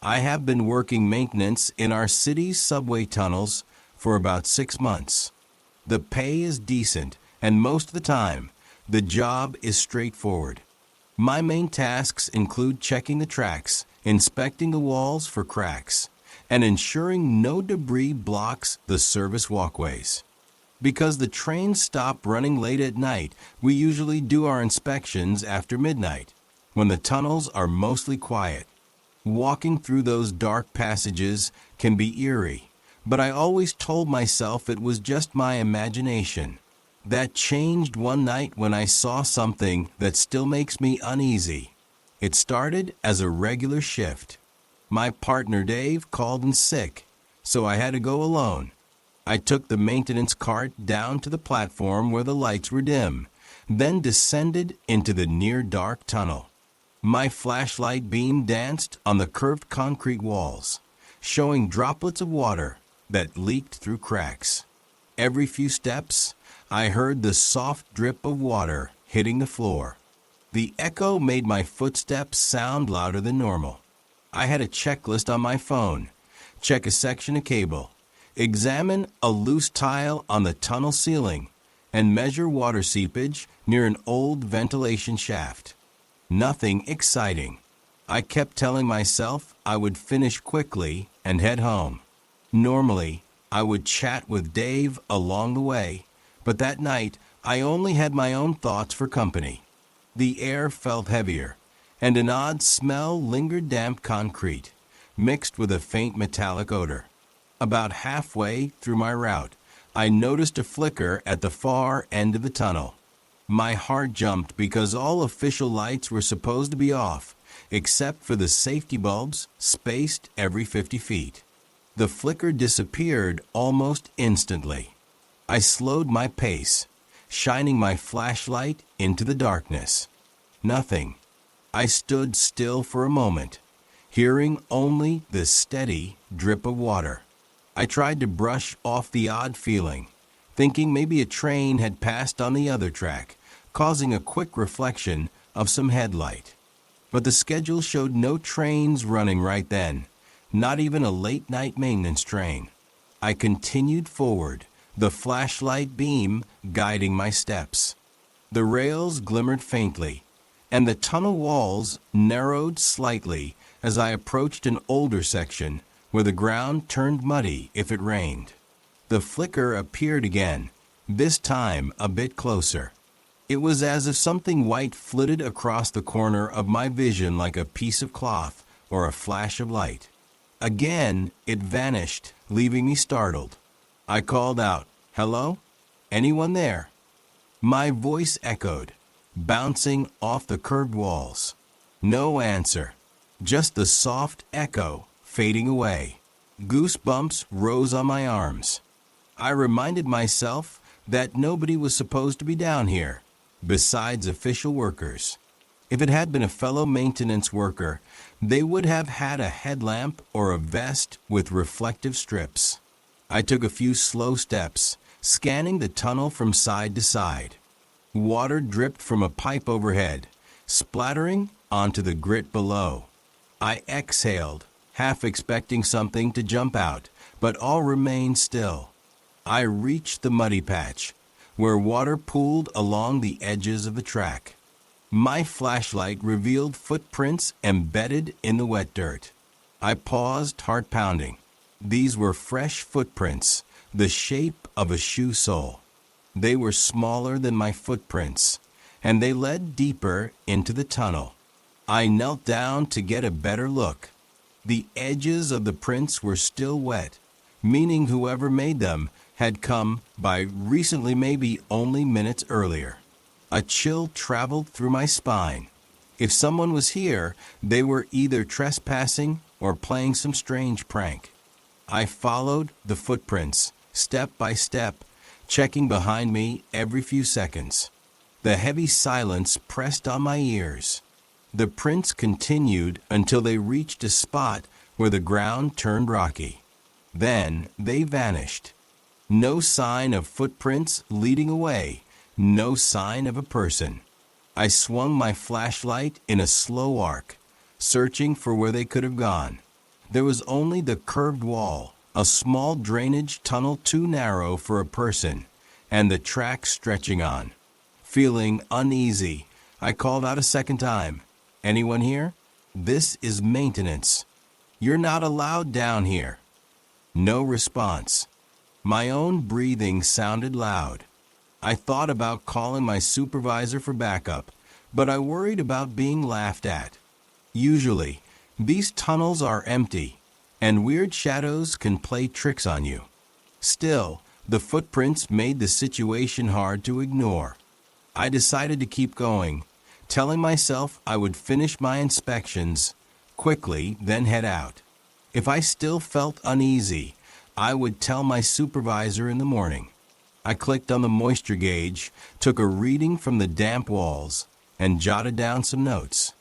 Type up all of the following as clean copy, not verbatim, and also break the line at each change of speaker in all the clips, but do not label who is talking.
I have been working maintenance in our city's subway tunnels for about 6 months. The pay is decent, and most of the time, the job is straightforward. My main tasks include checking the tracks, inspecting the walls for cracks, and ensuring no debris blocks the service walkways. Because the trains stop running late at night, we usually do our inspections after midnight, when the tunnels are mostly quiet. Walking through those dark passages can be eerie, but I always told myself it was just my imagination. That changed one night when I saw something that still makes me uneasy. It started as a regular shift. My partner Dave called in sick, so I had to go alone. I took the maintenance cart down to the platform where the lights were dim, then descended into the near-dark tunnel. My flashlight beam danced on the curved concrete walls, showing droplets of water that leaked through cracks. Every few steps, I heard the soft drip of water hitting the floor. The echo made my footsteps sound louder than normal. I had a checklist on my phone. Check a section of cable, examine a loose tile on the tunnel ceiling, and measure water seepage near an old ventilation shaft. Nothing exciting. I kept telling myself I would finish quickly and head home. Normally, I would chat with Dave along the way, but that night I only had my own thoughts for company. The air felt heavier, and an odd smell lingered damp concrete, mixed with a faint metallic odor. About halfway through my route, I noticed a flicker at the far end of the tunnel. My heart jumped because all official lights were supposed to be off, except for the safety bulbs spaced every 50 feet. The flicker disappeared almost instantly. I slowed my pace, shining my flashlight into the darkness. Nothing. I stood still for a moment, hearing only the steady drip of water. I tried to brush off the odd feeling, thinking maybe a train had passed on the other track, causing a quick reflection of some headlight. But the schedule showed no trains running right then, not even a late-night maintenance train. I continued forward, the flashlight beam guiding my steps. The rails glimmered faintly, and the tunnel walls narrowed slightly as I approached an older section where the ground turned muddy if it rained. The flicker appeared again, this time a bit closer. It was as if something white flitted across the corner of my vision like a piece of cloth or a flash of light. Again, it vanished, leaving me startled. I called out, "Hello? Anyone there?" My voice echoed, bouncing off the curved walls. No answer, just the soft echo fading away. Goosebumps rose on my arms. I reminded myself that nobody was supposed to be down here, besides official workers. If it had been a fellow maintenance worker, they would have had a headlamp or a vest with reflective strips. I took a few slow steps, scanning the tunnel from side to side. Water dripped from a pipe overhead, splattering onto the grit below. I exhaled, half expecting something to jump out, but all remained still. I reached the muddy patch, where water pooled along the edges of the track. My flashlight revealed footprints embedded in the wet dirt. I paused, heart pounding. These were fresh footprints, the shape of a shoe sole. They were smaller than my footprints, and they led deeper into the tunnel. I knelt down to get a better look. The edges of the prints were still wet, meaning whoever made them had come by recently, maybe only minutes earlier. A chill traveled through my spine. If someone was here, they were either trespassing or playing some strange prank. I followed the footprints, step by step, checking behind me every few seconds. The heavy silence pressed on my ears. The prints continued until they reached a spot where the ground turned rocky. Then they vanished. No sign of footprints leading away, no sign of a person. I swung my flashlight in a slow arc, searching for where they could have gone. There was only the curved wall, a small drainage tunnel too narrow for a person, and the track stretching on. Feeling uneasy, I called out a second time. "Anyone here? This is maintenance. You're not allowed down here." No response. My own breathing sounded loud. I thought about calling my supervisor for backup, but I worried about being laughed at. Usually, these tunnels are empty, and weird shadows can play tricks on you. Still, the footprints made the situation hard to ignore. I decided to keep going, telling myself I would finish my inspections quickly, then head out. If I still felt uneasy, I would tell my supervisor in the morning. I clicked on the moisture gauge, took a reading from the damp walls, and jotted down some notes.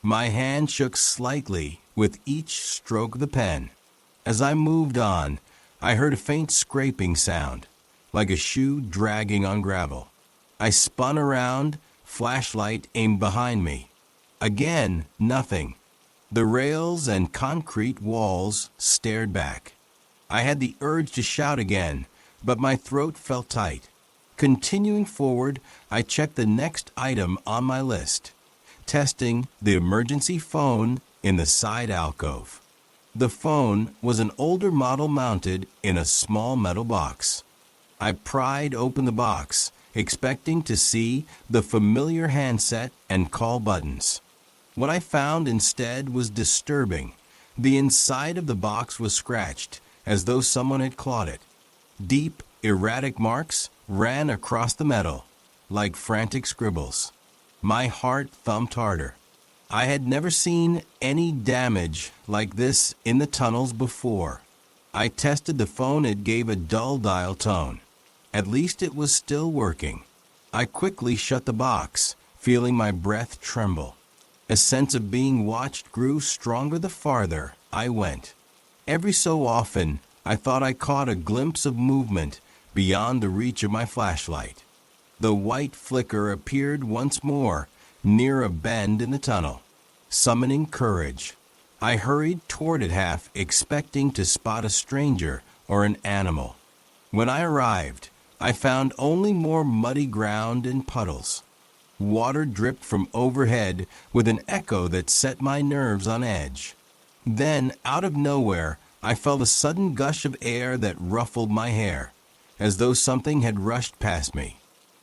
My hand shook slightly with each stroke of the pen. As I moved on, I heard a faint scraping sound, like a shoe dragging on gravel. I spun around, flashlight aimed behind me. Again, nothing. The rails and concrete walls stared back. I had the urge to shout again, but my throat felt tight. Continuing forward, I checked the next item on my list, testing the emergency phone in the side alcove. The phone was an older model mounted in a small metal box. I pried open the box, expecting to see the familiar handset and call buttons. What I found instead was disturbing. The inside of the box was scratched, as though someone had clawed it. Deep, erratic marks ran across the metal, like frantic scribbles. My heart thumped harder. I had never seen any damage like this in the tunnels before. I tested the phone. It gave a dull dial tone. At least it was still working. I quickly shut the box, feeling my breath tremble. A sense of being watched grew stronger the farther I went. Every so often, I thought I caught a glimpse of movement beyond the reach of my flashlight. The white flicker appeared once more near a bend in the tunnel, summoning courage. I hurried toward it, half expecting to spot a stranger or an animal. When I arrived, I found only more muddy ground and puddles. Water dripped from overhead with an echo that set my nerves on edge. Then, out of nowhere, I felt a sudden gush of air that ruffled my hair, as though something had rushed past me.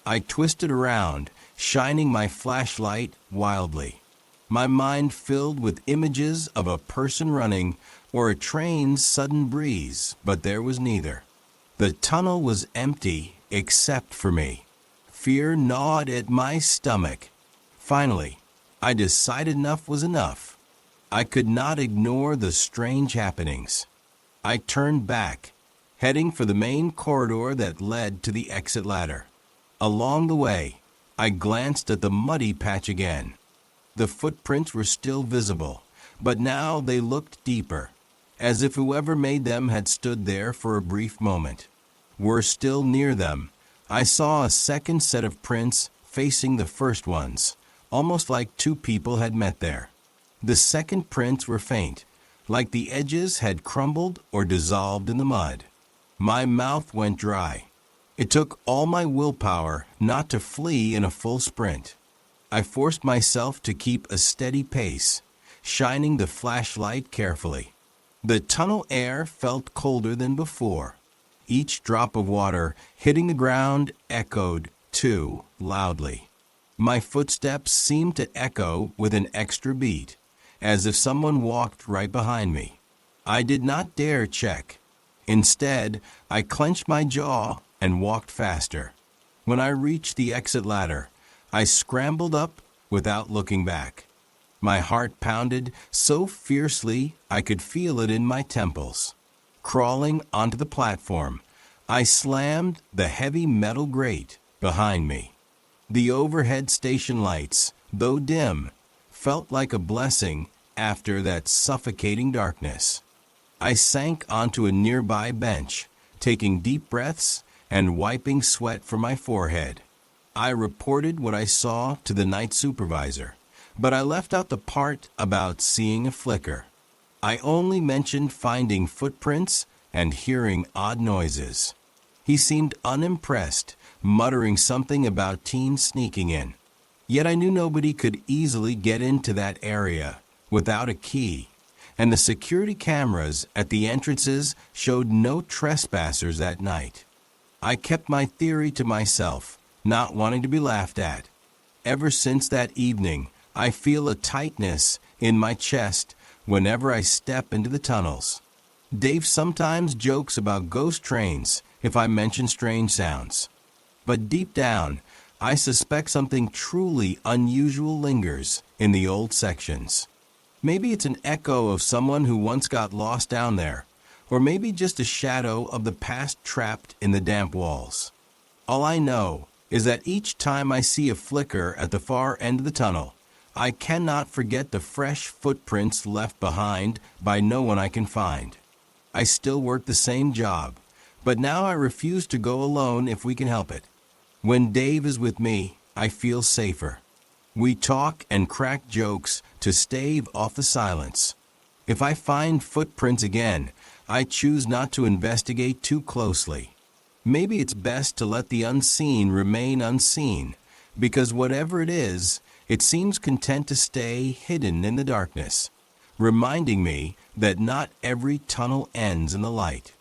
I twisted around, shining my flashlight wildly. My mind filled with images of a person running or a train's sudden breeze, but there was neither. The tunnel was empty except for me. Fear gnawed at my stomach. Finally, I decided enough was enough. I could not ignore the strange happenings. I turned back, heading for the main corridor that led to the exit ladder. Along the way, I glanced at the muddy patch again. The footprints were still visible, but now they looked deeper, as if whoever made them had stood there for a brief moment. Worse still, near them, I saw a second set of prints facing the first ones, almost like two people had met there. The second prints were faint, like the edges had crumbled or dissolved in the mud. My mouth went dry. It took all my willpower not to flee in a full sprint. I forced myself to keep a steady pace, shining the flashlight carefully. The tunnel air felt colder than before. Each drop of water hitting the ground echoed, too, loudly. My footsteps seemed to echo with an extra beat, as if someone walked right behind me. I did not dare check. Instead, I clenched my jaw and walked faster. When I reached the exit ladder, I scrambled up without looking back. My heart pounded so fiercely I could feel it in my temples. Crawling onto the platform, I slammed the heavy metal grate behind me. The overhead station lights, though dim, felt like a blessing after that suffocating darkness. I sank onto a nearby bench, taking deep breaths and wiping sweat from my forehead. I reported what I saw to the night supervisor, but I left out the part about seeing a flicker. I only mentioned finding footprints and hearing odd noises. He seemed unimpressed, muttering something about teens sneaking in. Yet I knew nobody could easily get into that area without a key, and the security cameras at the entrances showed no trespassers that night. I kept my theory to myself, not wanting to be laughed at. Ever since that evening, I feel a tightness in my chest whenever I step into the tunnels. Dave sometimes jokes about ghost trains if I mention strange sounds. But deep down, I suspect something truly unusual lingers in the old sections. Maybe it's an echo of someone who once got lost down there, or maybe just a shadow of the past trapped in the damp walls. All I know is that each time I see a flicker at the far end of the tunnel, I cannot forget the fresh footprints left behind by no one I can find. I still work the same job, but now I refuse to go alone if we can help it. When Dave is with me, I feel safer. We talk and crack jokes to stave off the silence. If I find footprints again, I choose not to investigate too closely. Maybe it's best to let the unseen remain unseen, because whatever it is, it seems content to stay hidden in the darkness, reminding me that not every tunnel ends in the light.